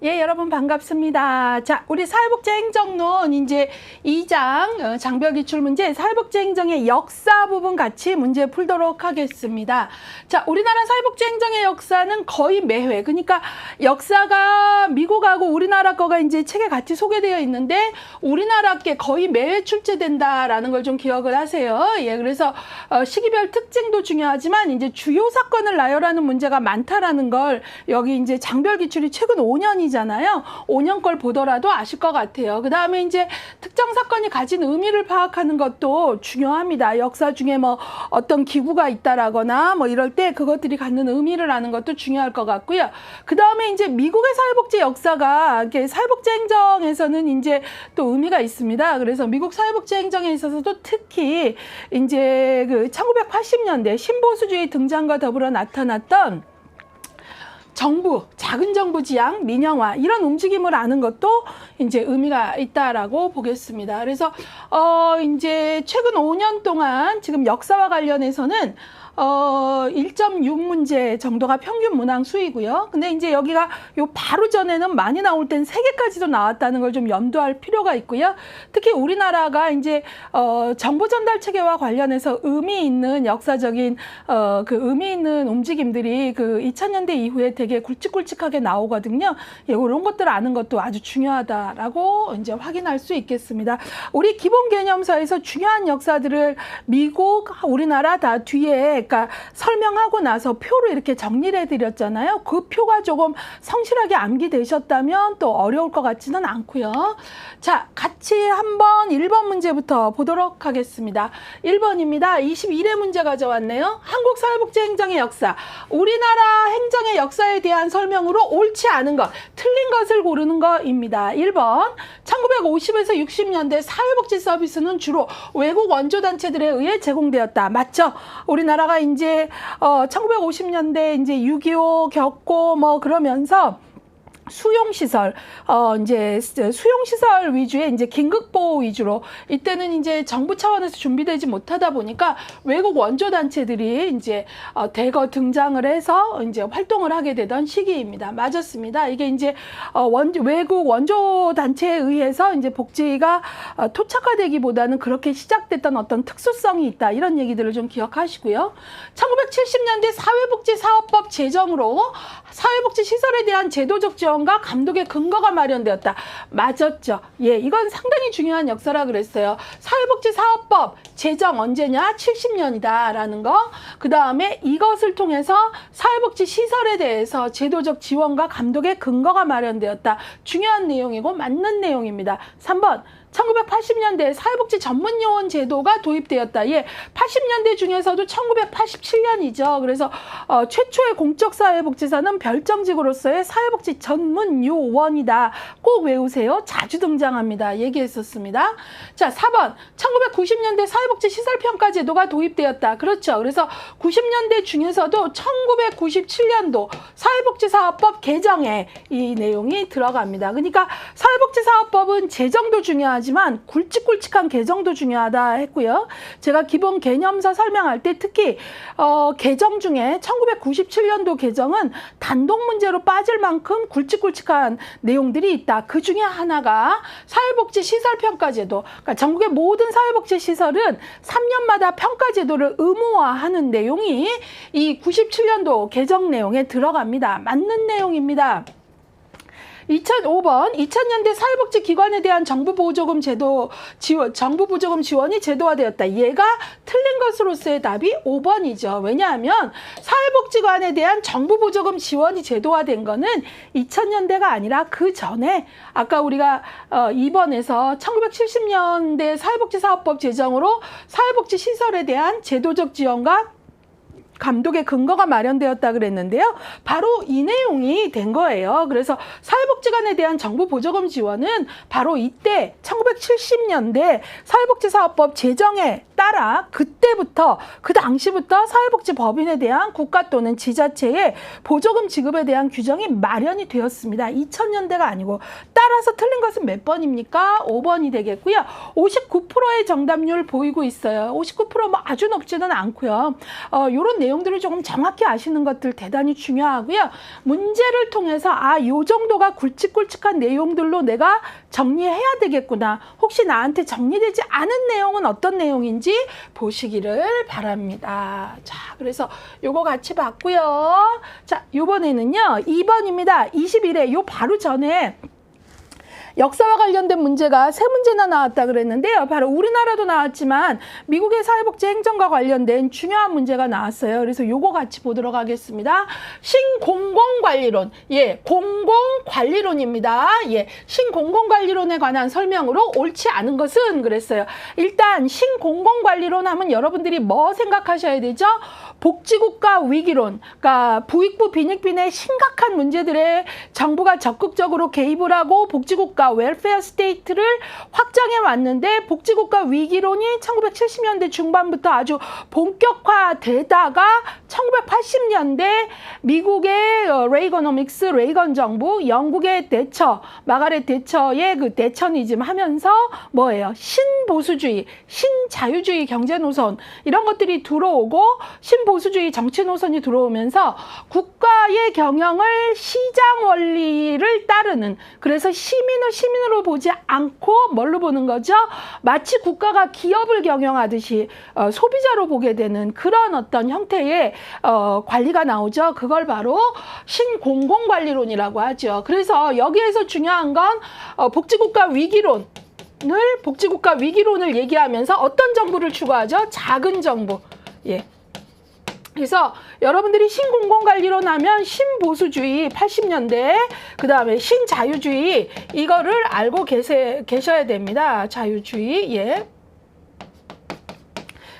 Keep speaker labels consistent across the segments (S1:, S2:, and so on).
S1: 예, 여러분 반갑습니다. 자, 우리 사회복지행정론 이제 2장 장별기출 문제 사회복지행정의 역사 부분 같이 문제 풀도록 하겠습니다. 자, 우리나라 사회복지행정의 역사는 거의 매회, 그러니까 역사가 미국하고 우리나라 거가 이제 책에 같이 소개되어 있는데 우리나라 게 거의 매회 출제된다라는 걸 좀 기억을 하세요. 예, 그래서 시기별 특징도 중요하지만 이제 주요 사건을 나열하는 문제가 많다라는 걸 여기 이제 장별기출이 최근 5년이잖아요. 5년 걸 보더라도 아실 것 같아요. 그 다음에 이제 특정 사건이 가진 의미를 파악하는 것도 중요합니다. 역사 중에 뭐 어떤 기구가 있다라거나 뭐 이럴 때 그것들이 갖는 의미를 아는 것도 중요할 것 같고요. 그 다음에 이제 미국의 사회복지 역사가 사회복지 행정에서는 이제 또 의미가 있습니다. 그래서 미국 사회복지 행정에 있어서도 특히 이제 그 1980년대 신보수주의 등장과 더불어 나타났던 정부, 작은 정부 지향, 민영화 이런 움직임을 아는 것도 이제 의미가 있다라고 보겠습니다. 그래서 이제 최근 5년 동안 지금 역사와 관련해서는 1.6 문제 정도가 평균 문항 수이고요. 근데 이제 여기가 요 바로 전에는 많이 나올 땐 3개까지도 나왔다는 걸 좀 염두할 필요가 있고요. 특히 우리나라가 이제 정보 전달 체계와 관련해서 의미 있는 역사적인 그 의미 있는 움직임들이 그 2000년대 이후에 되게 굵직굵직하게 나오거든요. 예, 이런 것들을 아는 것도 아주 중요하다라고 이제 확인할 수 있겠습니다. 우리 기본 개념서에서 중요한 역사들을 미국, 우리나라 다 뒤에 그러니까 설명하고 나서 표로 이렇게 정리를 해드렸잖아요. 그 표가 조금 성실하게 암기되셨다면 또 어려울 것 같지는 않고요. 자, 같이 한번 1번 문제부터 보도록 하겠습니다. 1번입니다. 21회 문제 가져왔네요. 한국 사회복지행정의 역사. 우리나라 행정의 역사에 대한 설명으로 옳지 않은 것, 틀린 것을 고르는 것입니다. 1번, 1950에서 60년대 사회복지 서비스는 주로 외국 원조단체들에 의해 제공되었다. 맞죠? 우리나라가 이제 1950년대 이제 6.25 겪고 뭐 그러면서 수용시설, 이제 수용시설 위주의 이제 긴급보호 위주로 이때는 이제 정부 차원에서 준비되지 못하다 보니까 외국 원조단체들이 이제 대거 등장을 해서 이제 활동을 하게 되던 시기입니다. 맞았습니다. 이게 이제 외국 원조단체에 의해서 이제 복지가 토착화되기보다는 그렇게 시작됐던 어떤 특수성이 있다. 이런 얘기들을 좀 기억하시고요. 1970년대 사회복지사업법 제정으로 사회복지 시설에 대한 제도적 지원과 감독의 근거가 마련되었다. 맞았죠? 예, 이건 상당히 중요한 역사라 그랬어요. 사회복지사업법 제정 언제냐? 70년이다라는 거. 그 다음에 이것을 통해서 사회복지 시설에 대해서 제도적 지원과 감독의 근거가 마련되었다. 중요한 내용이고 맞는 내용입니다. 3번. 1980년대 사회복지 전문요원 제도가 도입되었다. 예, 80년대 중에서도 1987년이죠. 그래서 최초의 공적 사회복지사는 별정직으로서의 사회복지 전문요원이다. 꼭 외우세요. 자주 등장합니다. 얘기했었습니다. 자, 4번. 1990년대 사회복지 시설평가 제도가 도입되었다. 그렇죠. 그래서 90년대 중에서도 1997년도 사회복지사업법 개정에 이 내용이 들어갑니다. 그러니까 사회복지사업법은 제정도 중요하지만 굵직굵직한 개정도 중요하다 했고요. 제가 기본 개념서 설명할 때 특히 개정 중에 1997년도 개정은 단독 문제로 빠질 만큼 굵직굵직한 내용들이 있다. 그 중에 하나가 사회복지 시설평가제도. 그러니까 전국의 모든 사회복지 시설은 3년마다 평가제도를 의무화하는 내용이 이 97년도 개정 내용에 들어갑니다. 맞는 내용입니다. 2005번 2000년대 사회복지 기관에 대한 정부 보조금 지원이 제도화되었다. 얘가 틀린 것으로서의 답이 5번이죠. 왜냐하면 사회복지관에 대한 정부 보조금 지원이 제도화된 거는 2000년대가 아니라 그 전에 아까 우리가 2번에서 1970년대 사회복지사업법 제정으로 사회복지 시설에 대한 제도적 지원과 감독의 근거가 마련되었다 그랬는데요. 바로 이 내용이 된 거예요. 그래서 사회복지관에 대한 정부 보조금 지원은 바로 이때 1970년대 사회복지사업법 제정에 따라 그때부터 그 당시부터 사회복지법인에 대한 국가 또는 지자체의 보조금 지급에 대한 규정이 마련이 되었습니다. 2000년대가 아니고 따라서 틀린 것은 몇 번입니까? 5번이 되겠고요. 59%의 정답률 보이고 있어요. 59% 뭐 아주 높지는 않고요. 이런 내용들을 조금 정확히 아시는 것들 대단히 중요하고요. 문제를 통해서 요 정도가 굵직굵직한 내용들로 내가 정리해야 되겠구나. 혹시 나한테 정리되지 않은 내용은 어떤 내용인지 보시기를 바랍니다. 자, 그래서 요거 같이 봤고요. 자, 요번에는요. 2번입니다. 21회 요 바로 전에 역사와 관련된 문제가 3문제나 나왔다 그랬는데요. 바로 우리나라도 나왔지만 미국의 사회복지 행정과 관련된 중요한 문제가 나왔어요. 그래서 요거 같이 보도록 하겠습니다. 신공공관리론. 예, 공공관리론입니다. 예, 신공공관리론에 관한 설명으로 옳지 않은 것은 그랬어요. 일단 신공공관리론 하면 여러분들이 뭐 생각하셔야 되죠? 복지국가 위기론, 그러니까 부익부 빈익빈의 심각한 문제들에 정부가 적극적으로 개입을 하고 복지국가 웰페어 스테이트를 확장해 왔는데 복지국가 위기론이 1970년대 중반부터 아주 본격화되다가 1980년대 미국의 레이거노믹스, 레이건 정부, 영국의 대처, 마가렛 대처의 그 대처니즘 하면서 뭐예요? 신보수주의, 신자유주의 경제 노선 이런 것들이 들어오고 보수주의 정치 노선이 들어오면서 국가의 경영을 시장 원리를 따르는, 그래서 시민을 시민으로 보지 않고 뭘로 보는 거죠? 마치 국가가 기업을 경영하듯이 소비자로 보게 되는 그런 어떤 형태의 관리가 나오죠. 그걸 바로 신공공관리론이라고 하죠. 그래서 여기에서 중요한 건 복지국가 위기론을 얘기하면서 어떤 정부를 추구하죠? 작은 정부. 예. 그래서 여러분들이 신공공관리론 하면 신보수주의 80년대, 그 다음에 신자유주의 이거를 알고 계셔야 됩니다. 자유주의. 예.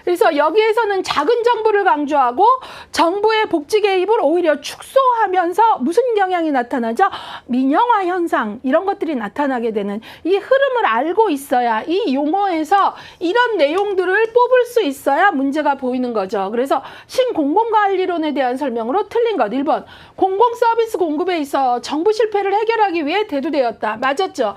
S1: 그래서 여기에서는 작은 정부를 강조하고 정부의 복지 개입을 오히려 축소하면서 무슨 경향이 나타나죠? 민영화 현상 이런 것들이 나타나게 되는 이 흐름을 알고 있어야 이 용어에서 이런 내용들을 뽑을 수 있어야 문제가 보이는 거죠. 그래서 신공공관리론에 대한 설명으로 틀린 것 1번 공공서비스 공급에 있어 정부 실패를 해결하기 위해 대두되었다. 맞았죠?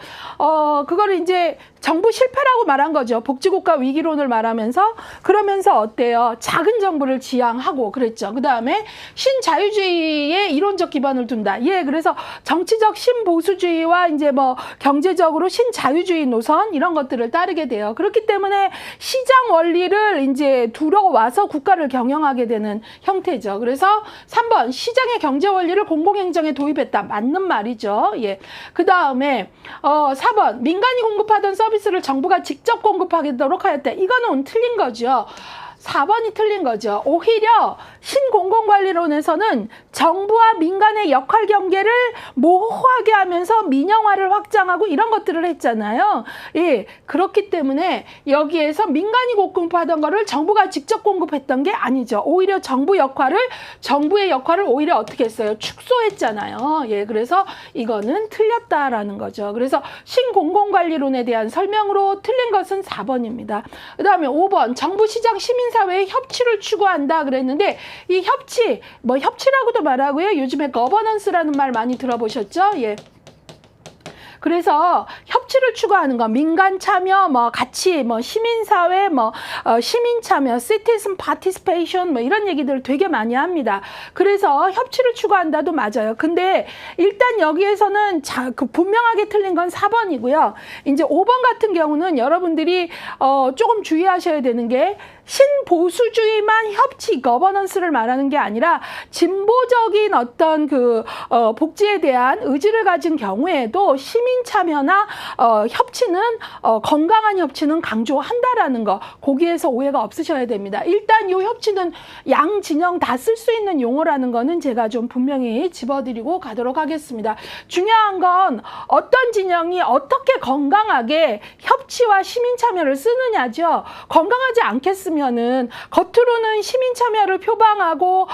S1: 그거를 이제 정부 실패라고 말한 거죠. 복지국가 위기론을 말하면서. 그러면서 어때요? 작은 정부를 지향하고 그랬죠. 그 다음에 신자유주의에 이론적 기반을 둔다. 예, 그래서 정치적 신보수주의와 이제 뭐 경제적으로 신자유주의 노선 이런 것들을 따르게 돼요. 그렇기 때문에 시장 원리를 이제 들어와서 국가를 경영하게 되는 형태죠. 그래서 3번 시장의 경제 원리를 공공행정에 도입했다. 맞는 말이죠. 예. 그 다음에 4번 민간이 공급하던 서비스를 정부가 직접 공급하도록 하였다. 이거는 틀린 거죠. 4번이 틀린 거죠. 오히려 신공공관리론에서는 정부와 민간의 역할 경계를 모호하게 하면서 민영화를 확장하고 이런 것들을 했잖아요. 예, 그렇기 때문에 여기에서 민간이 공급하던 거를 정부가 직접 공급했던 게 아니죠. 오히려 정부의 역할을 오히려 어떻게 했어요? 축소했잖아요. 예, 그래서 이거는 틀렸다라는 거죠. 그래서 신공공관리론에 대한 설명으로 틀린 것은 4번입니다. 그 다음에 5번 정부, 시장, 시민사회의 협치를 추구한다 그랬는데 이 협치, 뭐 협치라고도 말하고요. 요즘에 거버넌스라는 말 많이 들어보셨죠? 예. 그래서 협치를 추구하는 거, 민간 참여, 뭐 같이, 뭐 시민사회, 뭐 시민 참여, citizen participation, 뭐 이런 얘기들 되게 많이 합니다. 그래서 협치를 추구한다도 맞아요. 근데 일단 여기에서는 분명하게 틀린 건 4번이고요. 이제 5번 같은 경우는 여러분들이 조금 주의하셔야 되는 게 신보수주의만 협치, 거버넌스를 말하는 게 아니라 진보적인 어떤 그 복지에 대한 의지를 가진 경우에도 시민 참여나 협치는 건강한 협치는 강조한다라는 거, 거기에서 오해가 없으셔야 됩니다. 일단 이 협치는 양 진영 다 쓸 수 있는 용어라는 거는 제가 좀 분명히 집어드리고 가도록 하겠습니다. 중요한 건 어떤 진영이 어떻게 건강하게 협치와 시민 참여를 쓰느냐죠. 건강하지 않겠으면은 겉으로는 시민 참여를 표방하고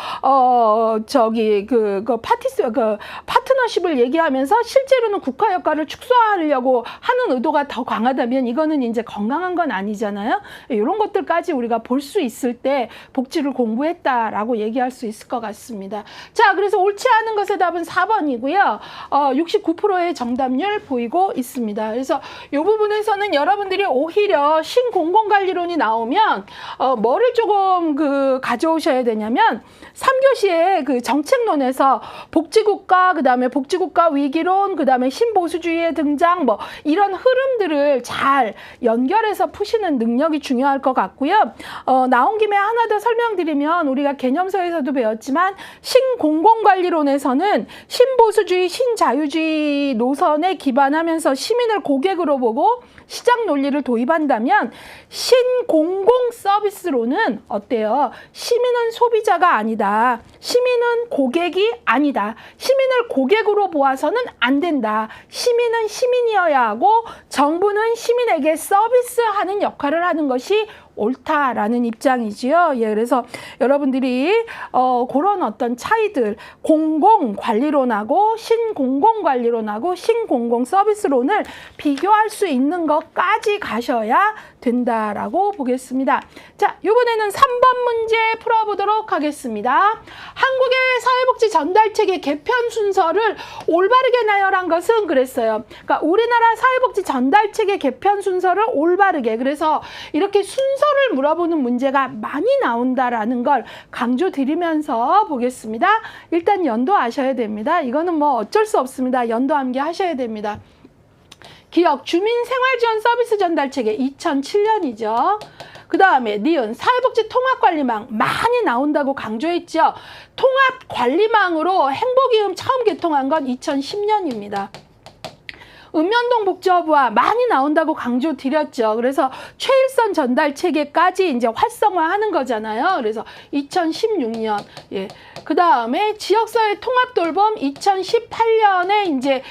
S1: 파트너십을 얘기하면서 실제로는 국가 역할을 축소하려고 하는 의도가 더 강하다면 이거는 이제 건강한 건 아니잖아요. 이런 것들까지 우리가 볼 수 있을 때 복지를 공부했다라고 얘기할 수 있을 것 같습니다. 자, 그래서 옳지 않은 것의 답은 4번이고요. 69%의 정답률 보이고 있습니다. 그래서 이 부분에서는 여러분들이 오히려 신공공관리론이 나오면 뭐를 조금 가져오셔야 되냐면 3교시에 그 정책론에서 복지국가, 그다음에 복지국가 위기론, 그다음에 신보수주의의 등장, 뭐 이런 흐름들을 잘 연결해서 푸시는 능력이 중요할 것 같고요. 나온 김에 하나 더 설명드리면 우리가 개념서에서도 배웠지만 신공공관리론에서는 신보수주의, 신자유주의 노선에 기반하면서 시민을 고객으로 보고 시장 논리를 도입한다면 신공공 서비스로는 어때요? 시민은 소비자가 아니다. 시민은 고객이 아니다. 시민을 고객으로 보아서는 안 된다. 시민은 시민이어야 하고 정부는 시민에게 서비스하는 역할을 하는 것이 옳다라는 입장이지요. 예, 그래서 여러분들이 그런 어떤 차이들, 공공관리론하고 신공공관리론하고 신공공서비스론을 비교할 수 있는 것까지 가셔야 된다라고 보겠습니다. 자, 이번에는 3번 문제 풀어보도록 하겠습니다. 한국의 사회복지 전달체계 개편 순서를 올바르게 나열한 것은 그랬어요. 그러니까 우리나라 사회복지 전달체계 개편 순서를 올바르게, 그래서 이렇게 순서를 물어보는 문제가 많이 나온다라는 걸 강조드리면서 보겠습니다. 일단 연도 아셔야 됩니다. 이거는 뭐 어쩔 수 없습니다. 연도 암기하셔야 됩니다. 기억 주민생활지원 서비스 전달체계 2007년이죠. 그 다음에 니은 사회복지 통합관리망 많이 나온다고 강조했죠. 통합관리망으로 행복이음 처음 개통한 건 2010년입니다. 읍면동 복지허브와 많이 나온다고 강조드렸죠. 그래서 최일선 전달 체계까지 이제 활성화하는 거잖아요. 그래서 2016년. 예. 그 다음에 지역사회 통합돌봄 2018년에 이제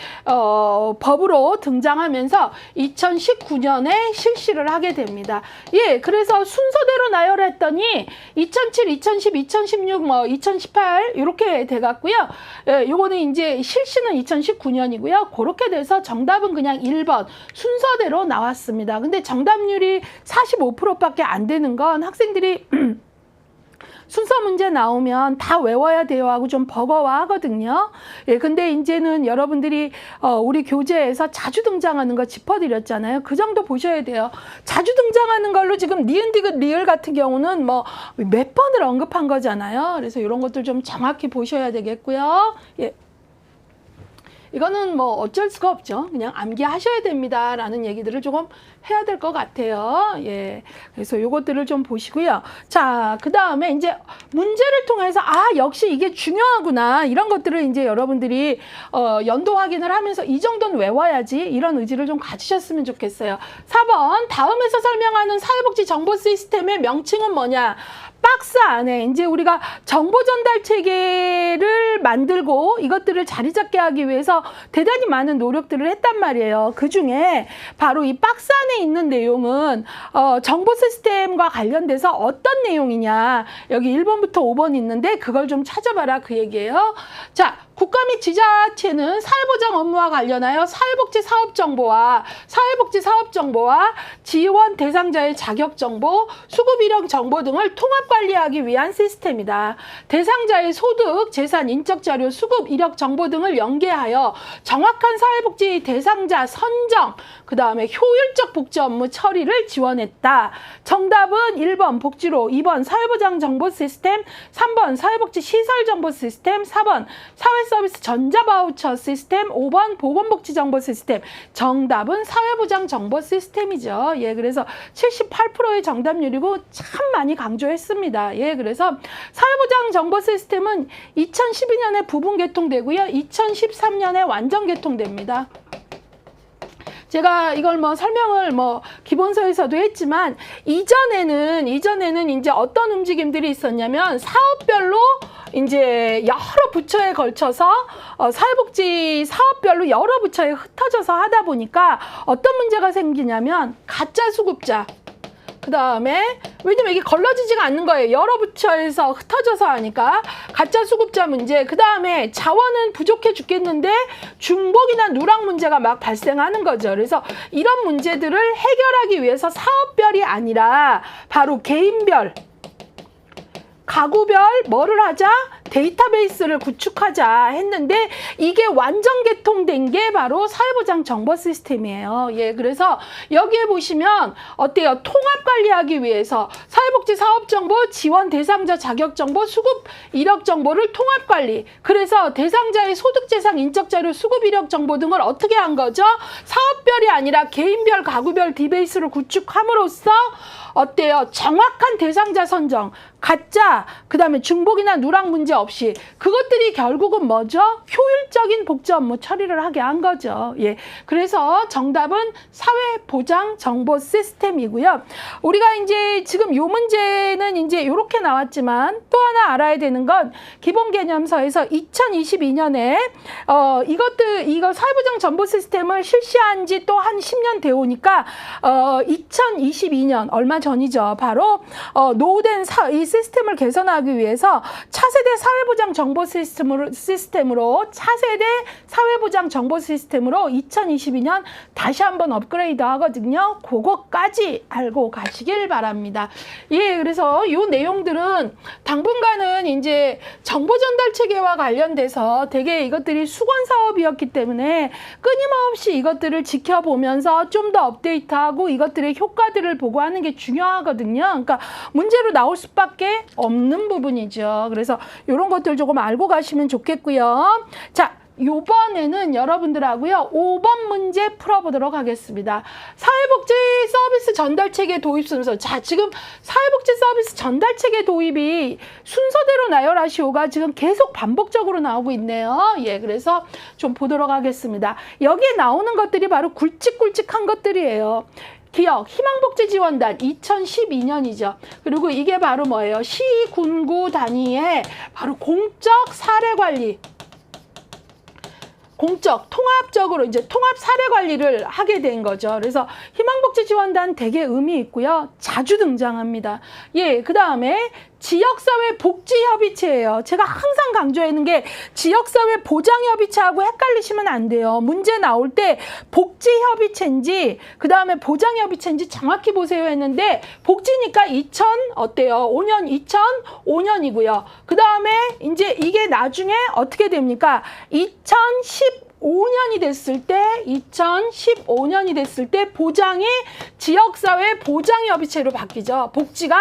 S1: 법으로 등장하면서 2019년에 실시를 하게 됩니다. 예, 그래서 순서대로 나열했더니 2007, 2010, 2016, 뭐 2018 이렇게 돼갔고요. 예, 요거는 이제 실시는 2019년이고요. 그렇게 돼서 정답은 그냥 1번 순서대로 나왔습니다. 근데 정답률이 45%밖에 안 되는 건 학생들이 순서 문제 나오면 다 외워야 돼요 하고 좀 버거워하거든요. 예, 근데 이제는 여러분들이 우리 교재에서 자주 등장하는 거 짚어드렸잖아요. 그 정도 보셔야 돼요. 자주 등장하는 걸로 지금 니은, 디귿, 리을 같은 경우는 뭐 몇 번을 언급한 거잖아요. 그래서 이런 것들 좀 정확히 보셔야 되겠고요. 예. 이거는 뭐 어쩔 수가 없죠. 그냥 암기하셔야 됩니다. 라는 얘기들을 조금 해야 될 것 같아요. 예. 그래서 요것들을 좀 보시고요. 자, 그 다음에 이제 문제를 통해서 역시 이게 중요하구나. 이런 것들을 이제 여러분들이 연도 확인을 하면서 이 정도는 외워야지. 이런 의지를 좀 가지셨으면 좋겠어요. 4번 다음에서 설명하는 사회복지 정보 시스템의 명칭은 뭐냐? 박스 안에 이제 우리가 정보 전달 체계를 만들고 이것들을 자리 잡게 하기 위해서 대단히 많은 노력들을 했단 말이에요. 그 중에 바로 이 박스 안에 있는 내용은 정보 시스템과 관련돼서 어떤 내용이냐. 여기 1번부터 5번 있는데 그걸 좀 찾아봐라 그 얘기예요. 자, 국가 및 지자체는 사회보장 업무와 관련하여 사회복지 사업정보와 지원 대상자의 자격정보, 수급 이력 정보 등을 통합 관리하기 위한 시스템이다. 대상자의 소득, 재산, 인적자료, 수급 이력 정보 등을 연계하여 정확한 사회복지 대상자 선정, 그 다음에 효율적 복지 업무 처리를 지원했다. 정답은 1번 복지로, 2번 사회보장 정보 시스템, 3번 사회복지 시설 정보 시스템, 4번 사회서비스 전자바우처 시스템, 5번 보건복지정보 시스템. 정답은 사회보장 정보 시스템이죠. 예, 그래서 78%의 정답률이고 참 많이 강조했습니다. 예, 그래서 사회보장 정보 시스템은 2012년에 부분 개통되고요. 2013년에 완전 개통됩니다. 제가 이걸 뭐 설명을 뭐 기본서에서도 했지만 이전에는 이제 어떤 움직임들이 있었냐면 사업별로 이제 여러 부처에 걸쳐서 사회복지 사업별로 여러 부처에 흩어져서 하다 보니까 어떤 문제가 생기냐면 가짜 수급자, 그 다음에 왜냐면 이게 걸러지지가 않는 거예요. 여러 부처에서 흩어져서 하니까. 가짜 수급자 문제. 그 다음에 자원은 부족해 죽겠는데 중복이나 누락 문제가 막 발생하는 거죠. 그래서 이런 문제들을 해결하기 위해서 사업별이 아니라 바로 개인별, 가구별 뭐를 하자? 데이터베이스를 구축하자 했는데 이게 완전 개통된 게 바로 사회보장 정보 시스템이에요. 예, 그래서 여기에 보시면 어때요? 통합 관리하기 위해서 사회복지 사업 정보, 지원 대상자 자격 정보, 수급 이력 정보를 통합 관리. 그래서 대상자의 소득 재산 인적 자료, 수급 이력 정보 등을 어떻게 한 거죠? 사업별이 아니라 개인별, 가구별 디베이스를 구축함으로써 어때요? 정확한 대상자 선정, 가짜, 그 다음에 중복이나 누락 문제 없이 그것들이 결국은 뭐죠? 효율적인 복지 업무 처리를 하게 한 거죠. 예, 그래서 정답은 사회보장 정보 시스템이고요. 우리가 이제 지금 요 문제는 이제 이렇게 나왔지만 또 하나 알아야 되는 건 기본개념서에서 2022년에 이거 사회보장 정보 시스템을 실시한 지 또 한 10년 되오니까 2022년 얼마 전이죠. 바로 노후된 이 시스템을 개선하기 위해서 차세대 사회보장 정보 시스템으로 차세대 사회보장 정보 시스템으로 2022년 다시 한번 업그레이드 하거든요. 그거까지 알고 가시길 바랍니다. 예, 그래서 이 내용들은 당분간은 이제 정보 전달 체계와 관련돼서 되게 이것들이 수건 사업이었기 때문에 끊임없이 이것들을 지켜보면서 좀 더 업데이트하고 이것들의 효과들을 보고 하는 게 중요하거든요. 그러니까 문제로 나올 수밖에 없는 부분이죠. 그래서 이런 것들 조금 알고 가시면 좋겠고요. 자, 요번에는 여러분들하고요 5번 문제 풀어보도록 하겠습니다. 사회복지 서비스 전달체계 도입 순서. 자, 지금 사회복지 서비스 전달체계 도입이 순서대로 나열하시오가 지금 계속 반복적으로 나오고 있네요. 예, 그래서 좀 보도록 하겠습니다. 여기에 나오는 것들이 바로 굵직굵직한 것들이에요. 기억, 희망복지지원단 2012년이죠. 그리고 이게 바로 뭐예요? 시, 군, 구 단위의 바로 공적 사례관리. 공적, 통합적으로 이제 통합 사례 관리를 하게 된 거죠. 그래서 희망복지지원단 되게 의미 있고요. 자주 등장합니다. 예, 그 다음에 지역사회 복지협의체예요. 제가 항상 강조하는 게 지역사회 보장협의체하고 헷갈리시면 안 돼요. 문제 나올 때 복지협의체인지 그 다음에 보장협의체인지 정확히 보세요 했는데 복지니까 5년 2005년이고요. 그 다음에 이제 이게 나중에 어떻게 됩니까? 2015년이 됐을 때 보장이 지역사회 보장협의체로 바뀌죠. 복지가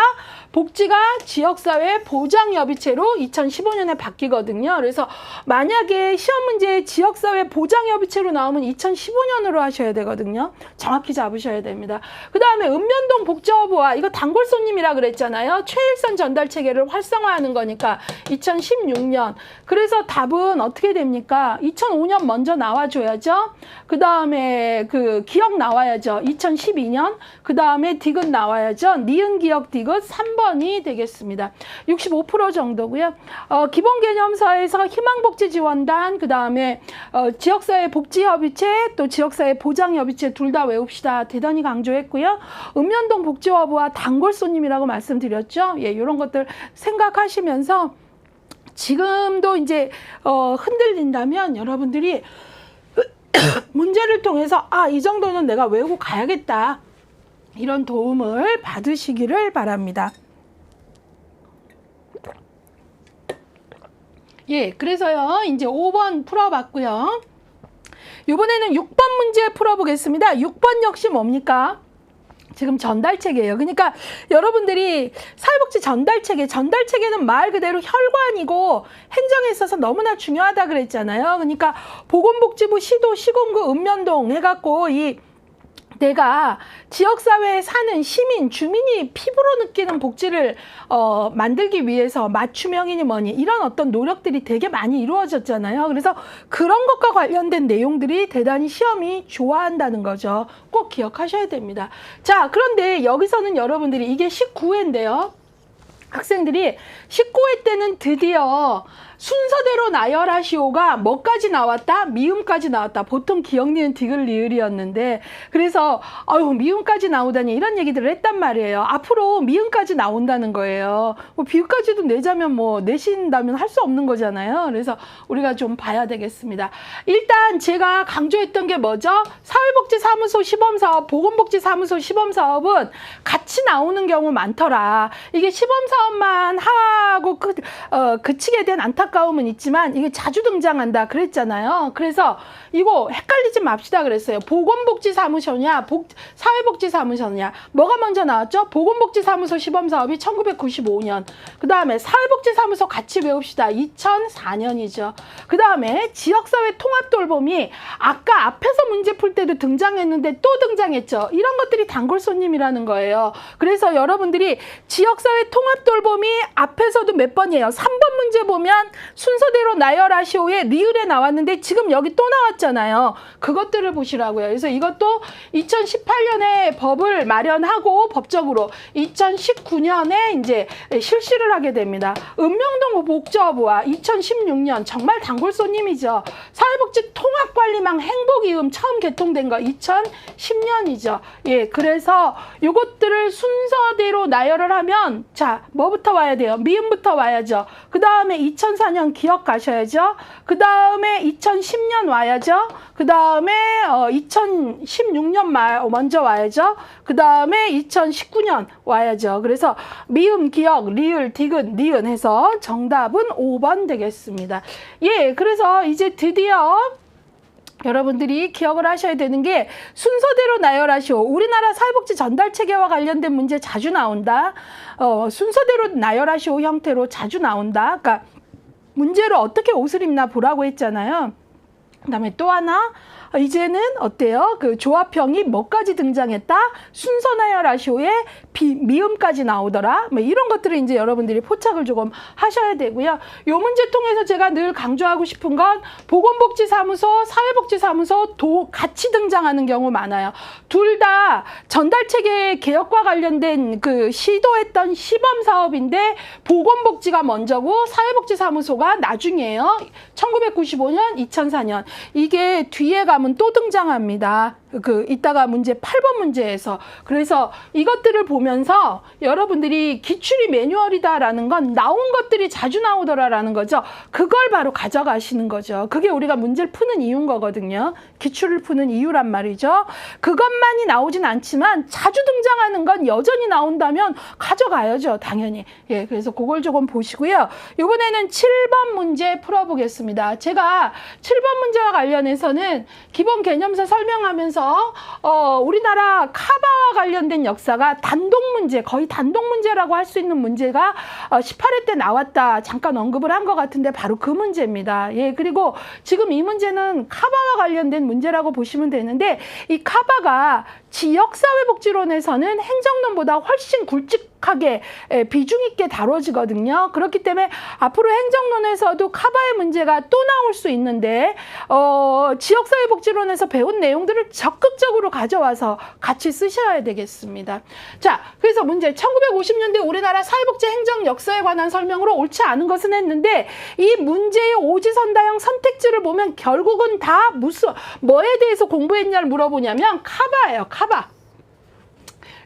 S1: 지역사회 보장협의체로 2015년에 바뀌거든요. 그래서 만약에 시험 문제에 지역사회 보장협의체로 나오면 2015년으로 하셔야 되거든요. 정확히 잡으셔야 됩니다. 그 다음에 읍면동 복지허브와 이거 단골 손님이라 그랬잖아요. 최일선 전달체계를 활성화하는 거니까 2016년. 그래서 답은 어떻게 됩니까? 2005년 먼저 나와줘야죠. 그 다음에 그 기억 나와야죠. 2012년. 그 다음에 디귿 나와야죠. 니은 기억 디귿 3번이 되겠습니다. 65% 정도고요. 기본개념서에서 희망복지지원단, 그 다음에 지역사회 복지협의체, 또 지역사회 보장협의체 둘 다 외웁시다. 대단히 강조했고요. 읍면동 복지허브와 단골 손님이라고 말씀드렸죠. 예, 이런 것들 생각하시면서 지금도 이제 흔들린다면 여러분들이 문제를 통해서 이 정도는 내가 외우고 가야겠다. 이런 도움을 받으시기를 바랍니다. 예, 그래서요, 이제 5번 풀어봤고요. 이번에는 6번 문제 풀어보겠습니다. 6번 역시 뭡니까? 지금 전달체계예요. 그러니까 여러분들이 사회복지 전달체계는 말 그대로 혈관이고 행정에 있어서 너무나 중요하다 그랬잖아요. 그러니까 보건복지부, 시도, 시군구, 읍면동 해갖고 내가 지역사회에 사는 시민, 주민이 피부로 느끼는 복지를 만들기 위해서 맞춤형이니 뭐니 이런 어떤 노력들이 되게 많이 이루어졌잖아요. 그래서 그런 것과 관련된 내용들이 대단히 시험이 좋아한다는 거죠. 꼭 기억하셔야 됩니다. 자, 그런데 여기서는 여러분들이 이게 19회인데요. 학생들이 19회 때는 드디어 순서대로 나열하시오가 뭐까지 나왔다? 미음까지 나왔다. 보통 기역, 니은, 디귿, 리을이었는데 그래서 아유 미음까지 나오다니 이런 얘기들을 했단 말이에요. 앞으로 미음까지 나온다는 거예요. 뭐 비읍까지도 내자면 뭐 내신다면 할 수 없는 거잖아요. 그래서 우리가 좀 봐야 되겠습니다. 일단 제가 강조했던 게 뭐죠? 사회복지사무소 시범사업, 보건복지사무소 시범사업은 같이 나오는 경우 많더라. 이게 시범사업만 하고 그치게 된 안타까움은 있지만 이게 자주 등장한다 그랬잖아요. 그래서 이거 헷갈리지 맙시다 그랬어요. 보건복지사무소냐 사회복지사무소냐. 뭐가 먼저 나왔죠? 보건복지사무소 시범사업이 1995년. 그 다음에 사회복지사무소 같이 외웁시다. 2004년이죠. 그 다음에 지역사회 통합돌봄이 아까 앞에서 문제 풀 때도 등장했는데 또 등장했죠. 이런 것들이 단골 손님이라는 거예요. 그래서 여러분들이 지역사회 통합돌봄이 앞에서도 몇 번이에요. 3번 문제 보면 순서대로 나열하시오에 리을에 나왔는데 지금 여기 또 나왔잖아요. 그것들을 보시라고요. 그래서 이것도 2018년에 법을 마련하고 법적으로 2019년에 이제 실시를 하게 됩니다. 읍명동 복지부와 2016년 정말 단골 손님이죠. 사회복지 통합관리망 행복이음 처음 개통된 거 2010년이죠. 예, 그래서 요것들을 순서대로 나열을 하면 자, 뭐부터 와야 돼요? 미음부터 와야죠. 그 다음에 2004년 기억 가셔야죠. 그 다음에 2010년 와야죠. 그 다음에 2016년 먼저 와야죠. 그 다음에 2019년 와야죠. 그래서 미음, 기억, 리을, 디귿, 니은 해서 정답은 5번 되겠습니다. 예, 그래서 이제 드디어 여러분들이 기억을 하셔야 되는 게 순서대로 나열하시오. 우리나라 사회복지 전달체계와 관련된 문제 자주 나온다. 순서대로 나열하시오 형태로 자주 나온다. 그러니까 문제로 어떻게 옷을 입나 보라고 했잖아요. 그 다음에 또 하나 이제는 어때요? 그 조합형이 뭐까지 등장했다? 순서 나열하시오에 미음까지 나오더라. 뭐 이런 것들을 이제 여러분들이 포착을 조금 하셔야 되고요. 요 문제 통해서 제가 늘 강조하고 싶은 건 보건복지사무소, 사회복지사무소 같이 등장하는 경우 많아요. 둘 다 전달체계 개혁과 관련된 그 시도했던 시범 사업인데 보건복지가 먼저고 사회복지사무소가 나중이에요. 1995년, 2004년. 이게 뒤에 가면 또 등장합니다. 이따가 문제 8번 문제에서. 그래서 이것들을 보면서 여러분들이 기출이 매뉴얼이다라는 건 나온 것들이 자주 나오더라라는 거죠. 그걸 바로 가져가시는 거죠. 그게 우리가 문제를 푸는 이유인 거거든요. 기출을 푸는 이유란 말이죠. 그것만이 나오진 않지만 자주 등장하는 건 여전히 나온다면 가져가야죠. 당연히. 예, 그래서 그걸 조금 보시고요. 이번에는 7번 문제 풀어보겠습니다. 제가 7번 문제와 관련해서는 기본 개념서 설명하면서 우리나라 카바와 관련된 역사가 단독 문제, 거의 단독 문제라고 할 수 있는 문제가 18회 때 나왔다. 잠깐 언급을 한 것 같은데 바로 그 문제입니다. 예, 그리고 지금 이 문제는 카바와 관련된 문제라고 보시면 되는데 이 카바가 지역사회복지론에서는 행정론보다 훨씬 굵직하게 비중 있게 다뤄지거든요. 그렇기 때문에 앞으로 행정론에서도 카바의 문제가 또 나올 수 있는데 지역사회복지론에서 배운 내용들을 적극적으로 가져와서 같이 쓰셔야 되겠습니다. 자, 그래서 문제 1950년대 우리나라 사회복지 행정 역사에 관한 설명으로 옳지 않은 것은 했는데 이 문제의 오지선다형 선택지를 보면 결국은 다 뭐에 대해서 공부했냐를 물어보냐면 카바예요. 카바.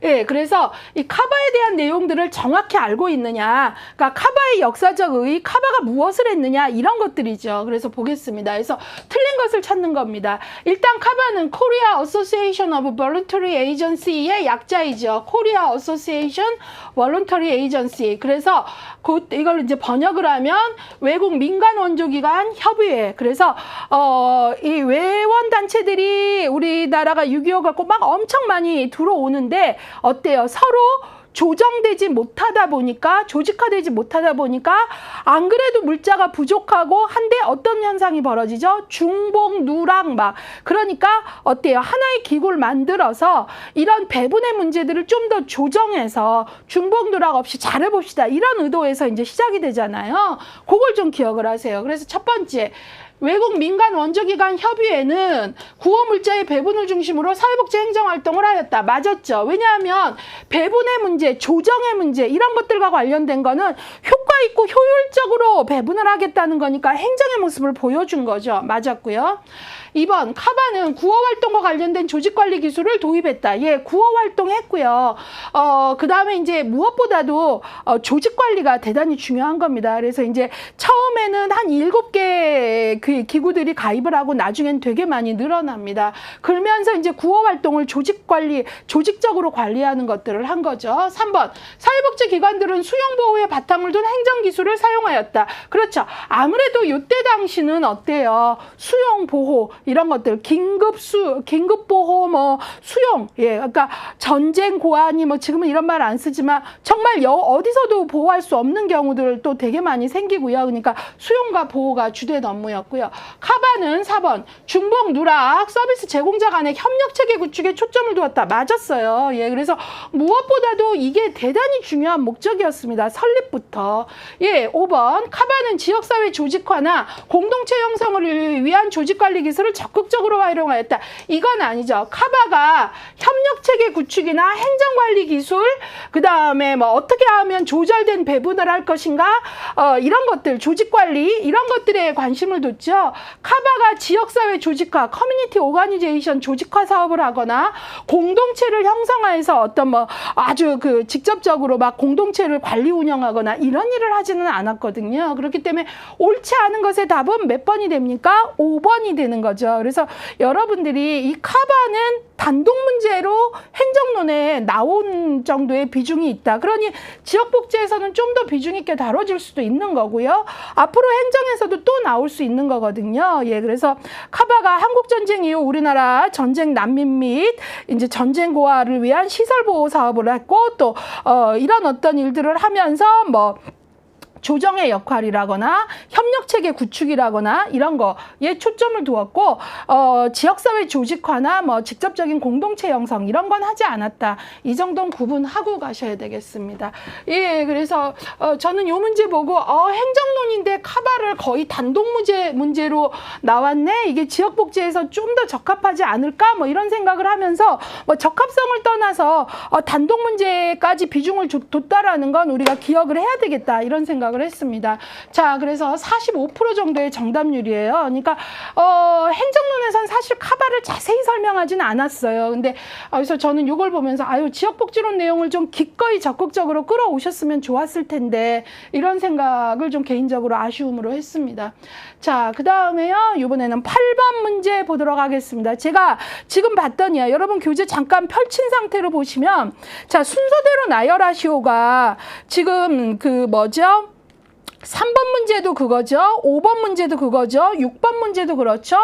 S1: 예, 그래서 이 카바에 대한 내용들을 정확히 알고 있느냐, 그러니까 카바의 역사적 의의, 카바가 무엇을 했느냐 이런 것들이죠. 그래서 보겠습니다. 그래서 틀린 것을 찾는 겁니다. 일단 카바는 Korea Association of Voluntary Agency의 약자이죠. Korea Association Voluntary Agency. 그래서 이걸 이제 번역을 하면 외국 민간 원조기관 협의회. 그래서 이 외원 단체들이 우리나라가 6.25 갖고 막 엄청 많이 들어오는데 어때요? 서로 조정되지 못하다 보니까, 조직화되지 못하다 보니까 안 그래도 물자가 부족하고 한데 어떤 현상이 벌어지죠? 중복, 누락 막. 그러니까 어때요? 하나의 기구를 만들어서 이런 배분의 문제들을 좀 더 조정해서 중복, 누락 없이 잘해봅시다. 이런 의도에서 이제 시작이 되잖아요. 그걸 좀 기억을 하세요. 그래서 첫 번째, 외국 민간 원조기관 협의회는 구호 물자의 배분을 중심으로 사회복지 행정활동을 하였다. 맞았죠. 왜냐하면 배분의 문제, 문제, 조정의 문제 이런 것들과 관련된 거는 효과 있고 효율적으로 배분을 하겠다는 거니까 행정의 모습을 보여준 거죠. 맞았고요. 2번 카바는 구호 활동과 관련된 조직 관리 기술을 도입했다. 예, 구호 활동했고요. 그 다음에 이제 무엇보다도 조직 관리가 대단히 중요한 겁니다. 그래서 이제 처음에는 한 7개 그 기구들이 가입을 하고 나중엔 되게 많이 늘어납니다. 그러면서 이제 구호 활동을 조직적으로 관리하는 것들을 한 거죠. 3번 사회복지기관들은 수용보호에 바탕을 둔 행정기술을 사용하였다. 그렇죠. 아무래도 이때 당시는 어때요? 수용보호 이런 것들 긴급보호 뭐 수용 예 그러니까 전쟁 고안이 뭐 지금은 이런 말 안 쓰지만 정말 어디서도 보호할 수 없는 경우들 또 되게 많이 생기고요. 그러니까 수용과 보호가 주된 업무였고요. 카바는 4번 중복 누락 서비스 제공자 간의 협력 체계 구축에 초점을 두었다. 맞았어요. 예 그래서 무엇보다도 이게 대단히 중요한 목적이었습니다. 설립부터. 예 5번 카바는 지역사회 조직화나 공동체 형성을 위한 조직관리 기술을 적극적으로 활용하였다. 이건 아니죠. 카바가 협력체계 구축이나 행정관리 기술, 그 다음에 뭐 어떻게 하면 조절된 배분을 할 것인가, 이런 것들, 조직관리 이런 것들에 관심을 뒀죠. 카바가 지역사회 조직화, 커뮤니티 오가니제이션 조직화 사업을 하거나 공동체를 형성해서 어떤 뭐 아주 그 직접적으로 막 공동체를 관리 운영하거나 이런 일을 하지는 않았거든요. 그렇기 때문에 옳지 않은 것의 답은 몇 번이 됩니까? 5번이 되는 거죠. 그래서 여러분들이 이 카바는 단독 문제로 행정론에 나온 정도의 비중이 있다. 그러니 지역복지에서는 좀 더 비중 있게 다뤄질 수도 있는 거고요. 앞으로 행정에서도 또 나올 수 있는 거거든요. 예, 그래서 카바가 한국전쟁 이후 우리나라 전쟁 난민 및 이제 전쟁 고아를 위한 시설 보호 사업을 했고 또 이런 어떤 일들을 하면서 뭐 조정의 역할이라거나 협력체계 구축이라거나 이런 거에 초점을 두었고 지역사회 조직화나 뭐 직접적인 공동체 형성 이런 건 하지 않았다. 이 정도는 구분하고 가셔야 되겠습니다. 예, 그래서 저는 이 문제 보고 행정론인데 카바를 거의 단독 문제로 나왔네. 이게 지역복지에서 좀 더 적합하지 않을까? 뭐 이런 생각을 하면서 뭐 적합성을 떠나서 단독 문제까지 비중을 뒀다라는 건 우리가 기억을 해야 되겠다. 이런 생각을 했습니다. 자, 그래서 45% 정도의 정답률이에요. 그러니까 행정론에선 사실 카바를 자세히 설명하지는 않았어요. 근데 그래서 저는 이걸 보면서 지역복지론 내용을 좀 기꺼이 적극적으로 끌어오셨으면 좋았을 텐데 이런 생각을 좀 개인적으로 아쉬움으로 했습니다. 자, 그 다음에요. 이번에는 8번 문제 보도록 하겠습니다. 제가 지금 봤더니요. 여러분 교재 잠깐 펼친 상태로 보시면 자, 순서대로 나열하시오가 지금 그 뭐죠? 3번 문제도 그거죠. 5번 문제도 그거죠. 6번 문제도 그렇죠.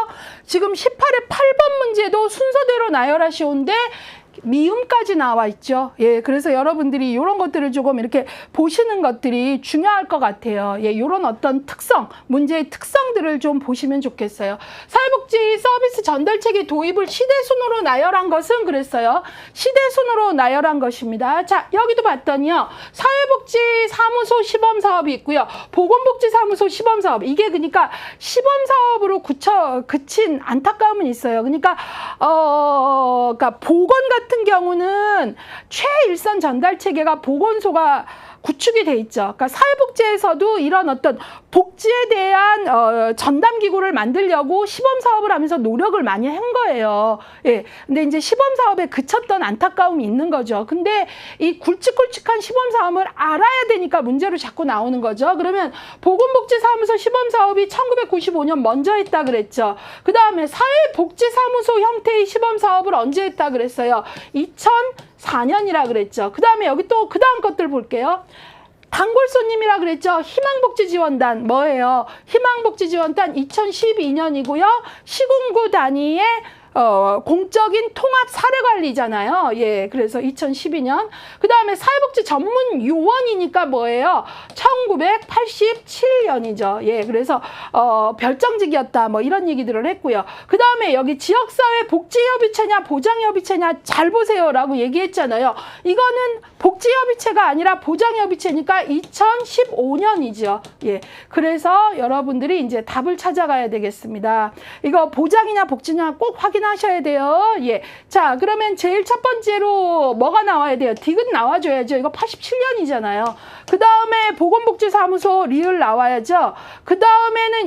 S1: 지금 18회 8번 문제도 순서대로 나열하시오인데 미음까지 나와 있죠. 예, 그래서 여러분들이 이런 것들을 조금 이렇게 보시는 것들이 중요할 것 같아요. 예, 이런 어떤 특성, 문제의 특성들을 좀 보시면 좋겠어요. 사회복지 서비스 전달체계 도입을 시대순으로 나열한 것은 그랬어요. 시대순으로 나열한 것입니다. 자, 여기도 봤더니요. 사회복지 사무소 시범 사업이 있고요. 보건복지 사무소 시범 사업. 이게 그러니까 시범 사업으로 그친 안타까움은 있어요. 그러니까 보건 같은 경우는 최일선 전달 체계가 보건소가 구축이 돼 있죠. 그러니까 사회복지에서도 이런 어떤 복지에 대한 전담 기구를 만들려고 시범 사업을 하면서 노력을 많이 한 거예요. 예. 근데 이제 시범 사업에 그쳤던 안타까움이 있는 거죠. 근데 이 굵직굵직한 시범 사업을 알아야 되니까 문제로 자꾸 나오는 거죠. 그러면 보건복지사무소 시범 사업이 1995년 먼저 했다 그랬죠. 그 다음에 사회복지사무소 형태의 시범 사업을 언제 했다 그랬어요? 2004년이라 그랬죠. 그 다음에 여기 또 그 다음 것들 볼게요. 단골손님이라 그랬죠. 희망복지지원단 뭐예요? 희망복지지원단 2012년이고요. 시군구 단위의 공적인 통합 사례관리잖아요. 예, 그래서 2012년. 그 다음에 사회복지 전문 요원이니까 뭐예요? 1987년이죠. 예, 그래서 별정직이었다. 뭐 이런 얘기들을 했고요. 그 다음에 여기 지역사회 복지협의체냐 보장협의체냐 잘 보세요라고 얘기했잖아요. 이거는 복지협의체가 아니라 보장협의체니까 2015년이죠. 예, 그래서 여러분들이 이제 답을 찾아가야 되겠습니다. 이거 보장이냐 복지냐 꼭 확인 확인하셔야 돼요. 예. 자, 그러면 제일 첫 번째로 뭐가 나와야 돼요? 디귿 나와줘야죠. 이거 87년이잖아요. 그 다음에 보건복지사무소 리을 나와야죠. 그 다음에는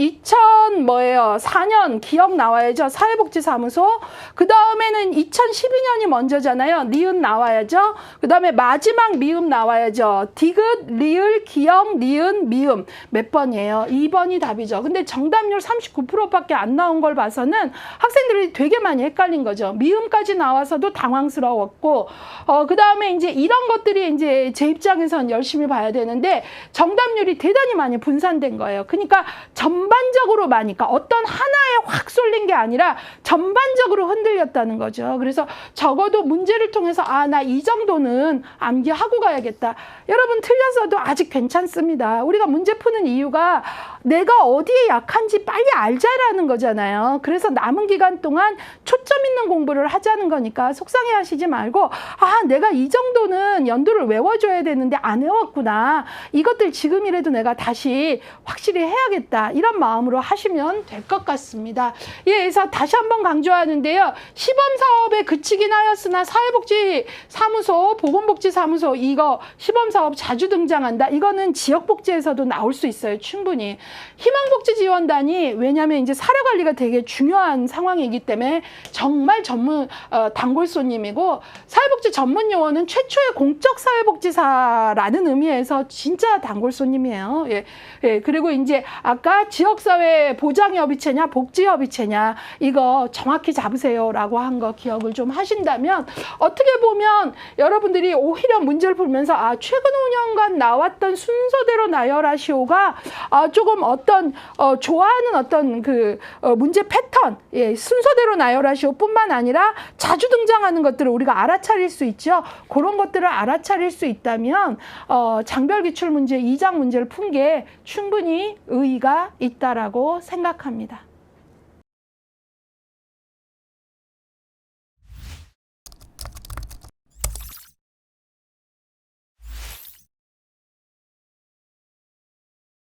S1: 4년 기억 나와야죠. 사회복지사무소. 그 다음에는 2012년이 먼저잖아요. 니은 나와야죠. 그 다음에 마지막 미음 나와야죠. 디귿, 리을, 기억, 니은, 미음. 몇 번이에요? 2번이 답이죠. 근데 정답률 39%밖에 안 나온 걸 봐서는 학생들이 되게 많이 헷갈린 거죠. 미음까지 나와서도 당황스러웠고, 그 다음에 이제 이런 것들이 이제 제 입장에선 열심히 봐야 되는데 정답률이 대단히 많이 분산된 거예요. 그러니까 전반적으로 많으니까 어떤 하나에 확 쏠린 게 아니라 전반적으로 흔들렸다는 거죠. 그래서 적어도 문제를 통해서 나 이 정도는 암기하고 가야겠다. 여러분 틀렸어도 아직 괜찮습니다. 우리가 문제 푸는 이유가 내가 어디에 약한지 빨리 알자라는 거잖아요. 그래서 남은 기간 동안 초점 있는 공부를 하자는 거니까 속상해 하시지 말고 내가 이 정도는 연도를 외워줘야 되는데 안 외웠구나. 이것들 지금이라도 내가 다시 확실히 해야겠다. 이런 마음으로 하시면 될 것 같습니다. 예, 그래서 다시 한번 강조하는데요. 시범사업에 그치긴 하였으나 사회복지사무소, 보건복지사무소 이거 시범사업 자주 등장한다. 이거는 지역복지에서도 나올 수 있어요. 충분히. 희망복지지원단이 왜냐하면 이제 사료관리가 되게 중요한 상황이기 때문에 정말 전문 단골손님이고 사회복지 전문요원은 최초의 공적사회복지사라는 의미에서 진짜 단골손님이에요. 예. 예. 그리고 이제 아까 지역사회 보장협의체냐 복지협의체냐 이거 정확히 잡으세요라고 한 거 기억을 좀 하신다면 어떻게 보면 여러분들이 오히려 문제를 풀면서 최근 5년간 나왔던 순서대로 나열하시오가 조금 어떤 좋아하는 어떤 그 문제 패턴 순서대로 나열하시오 뿐만 아니라 자주 등장하는 것들을 우리가 알아차릴 수 있죠. 그런 것들을 알아차릴 수 있다면 장별 기출 문제 2장 문제를 푼 게 충분히 의의가 있다라고 생각합니다.